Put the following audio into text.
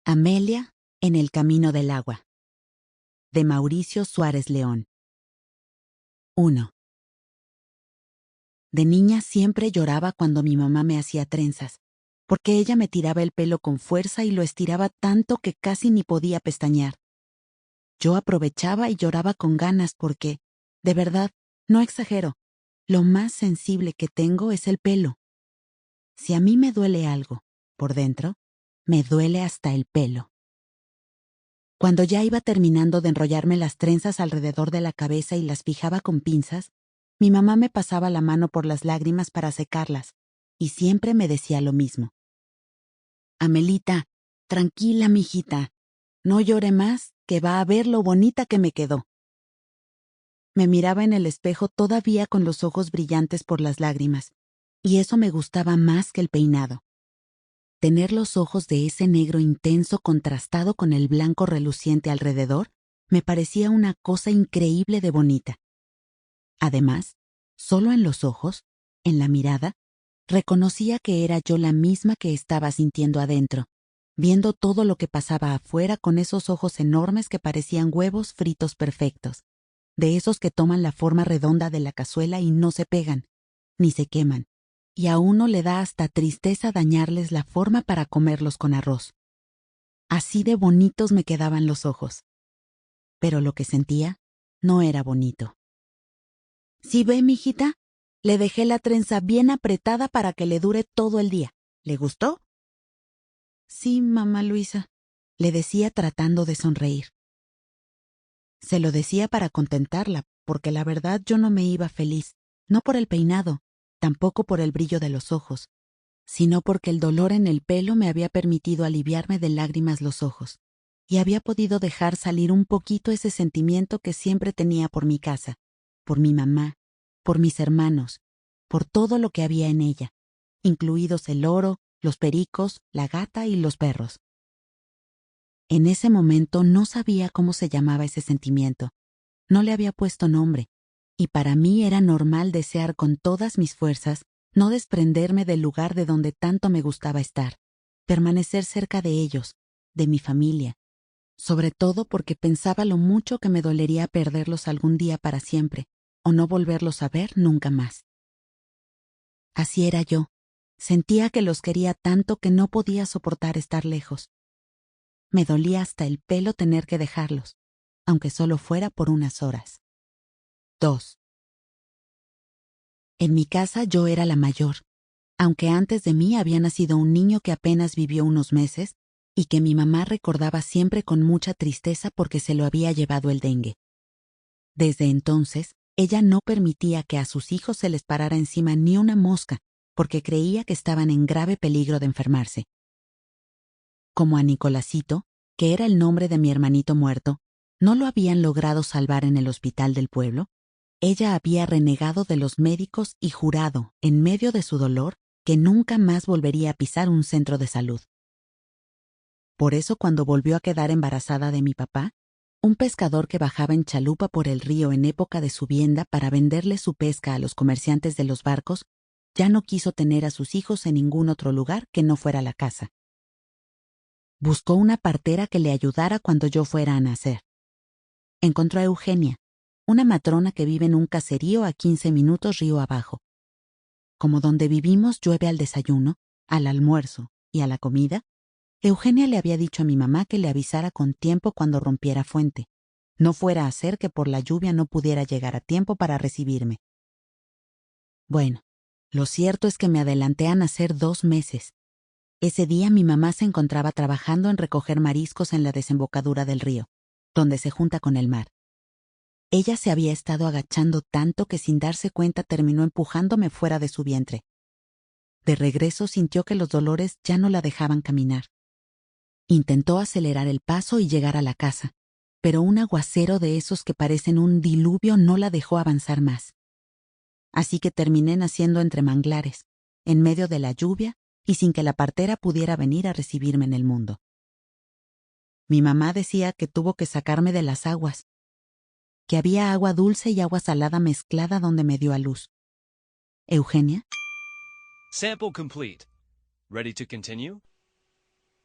Amelia en el camino del agua, de Mauricio Suárez León. 1. De niña siempre lloraba cuando mi mamá me hacía trenzas, porque ella me tiraba el pelo con fuerza y lo estiraba tanto que casi ni podía pestañear. Yo aprovechaba y lloraba con ganas porque, de verdad, no exagero, lo más sensible que tengo es el pelo. Si a mí me duele algo, por dentro, me duele hasta el pelo. Cuando ya iba terminando de enrollarme las trenzas alrededor de la cabeza y las fijaba con pinzas, mi mamá me pasaba la mano por las lágrimas para secarlas, y siempre me decía lo mismo. Amelita, tranquila, mijita, no llore más, que va a ver lo bonita que me quedó. Me miraba en el espejo todavía con los ojos brillantes por las lágrimas, y eso me gustaba más que el peinado. Tener los ojos de ese negro intenso contrastado con el blanco reluciente alrededor me parecía una cosa increíble de bonita. Además, solo en los ojos, en la mirada, reconocía que era yo la misma que estaba sintiendo adentro, viendo todo lo que pasaba afuera con esos ojos enormes que parecían huevos fritos perfectos, de esos que toman la forma redonda de la cazuela y no se pegan, ni se queman, y a uno le da hasta tristeza dañarles la forma para comerlos con arroz. Así de bonitos me quedaban los ojos. Pero lo que sentía no era bonito. ¿Sí ve, mijita? Le dejé la trenza bien apretada para que le dure todo el día. ¿Le gustó? Sí, mamá Luisa, le decía tratando de sonreír. Se lo decía para contentarla, porque la verdad yo no me iba feliz, no por el peinado, tampoco por el brillo de los ojos, sino porque el dolor en el pelo me había permitido aliviarme de lágrimas los ojos, y había podido dejar salir un poquito ese sentimiento que siempre tenía por mi casa, por mi mamá, por mis hermanos, por todo lo que había en ella, incluidos el oro, los pericos, la gata y los perros. En ese momento no sabía cómo se llamaba ese sentimiento, no le había puesto nombre, y para mí era normal desear con todas mis fuerzas no desprenderme del lugar de donde tanto me gustaba estar, permanecer cerca de ellos, de mi familia, sobre todo porque pensaba lo mucho que me dolería perderlos algún día para siempre, o no volverlos a ver nunca más. Así era yo. Sentía que los quería tanto que no podía soportar estar lejos. Me dolía hasta el pelo tener que dejarlos, aunque solo fuera por unas horas. 2. En mi casa yo era la mayor, aunque antes de mí había nacido un niño que apenas vivió unos meses y que mi mamá recordaba siempre con mucha tristeza porque se lo había llevado el dengue. Desde entonces, ella no permitía que a sus hijos se les parara encima ni una mosca, porque creía que estaban en grave peligro de enfermarse. Como a Nicolásito, que era el nombre de mi hermanito muerto, no lo habían logrado salvar en el hospital del pueblo, ella había renegado de los médicos y jurado, en medio de su dolor, que nunca más volvería a pisar un centro de salud. Por eso, cuando volvió a quedar embarazada de mi papá, un pescador que bajaba en chalupa por el río en época de subienda para venderle su pesca a los comerciantes de los barcos, ya no quiso tener a sus hijos en ningún otro lugar que no fuera la casa. Buscó una partera que le ayudara cuando yo fuera a nacer. Encontró a Eugenia, una matrona que vive en un caserío a 15 minutos río abajo. Como donde vivimos llueve al desayuno, al almuerzo y a la comida, Eugenia le había dicho a mi mamá que le avisara con tiempo cuando rompiera fuente. No fuera a ser que por la lluvia no pudiera llegar a tiempo para recibirme. Bueno, lo cierto es que me adelanté a nacer 2 meses. Ese día mi mamá se encontraba trabajando en recoger mariscos en la desembocadura del río, donde se junta con el mar. Ella se había estado agachando tanto que sin darse cuenta terminó empujándome fuera de su vientre. De regreso sintió que los dolores ya no la dejaban caminar. Intentó acelerar el paso y llegar a la casa, pero un aguacero de esos que parecen un diluvio no la dejó avanzar más. Así que terminé naciendo entre manglares, en medio de la lluvia y sin que la partera pudiera venir a recibirme en el mundo. Mi mamá decía que tuvo que sacarme de las aguas, que había agua dulce y agua salada mezclada donde me dio a luz. Eugenia Sample complete. Ready to continue?